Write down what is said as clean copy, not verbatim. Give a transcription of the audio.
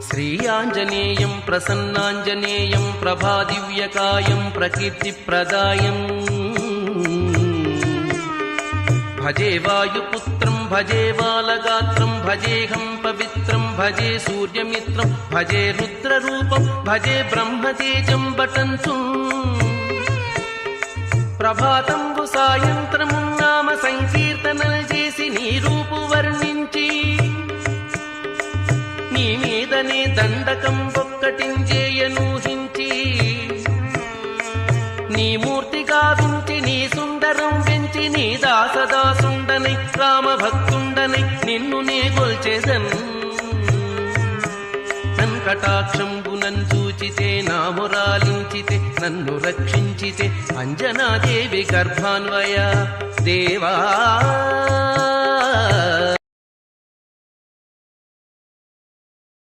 శ్రీయాంజనేయం ప్రసన్నాంజనేయం ప్రభాదివ్యకాయం ప్రకీర్తిప్రదాయం భజే వాయుపుత్రం భజే బాలగాత్రం భజేహం పవిత్రం భజే సూర్యమిత్రం భజే రుద్రరూపం భజే బ్రహ్మతేజం బటంచు ప్రభాతంబు సాయంత్రము నామ సంకీర్తనలు చేసి నీ రూపు వర్ణించి నీ మీదనే దండకం ఒక్కటించేయనూహించి నీ మూర్తి గావించి నీ సుందరం పెంచి నీ దాసదాసుండనై రామభక్తుండనై నిన్ను నే గొల్చెదన్ కటాక్షంబునన్ చూచితే నామురాలించితే నన్ను రక్షించితే అంజనాదేవి గర్భాన్వయ దేవా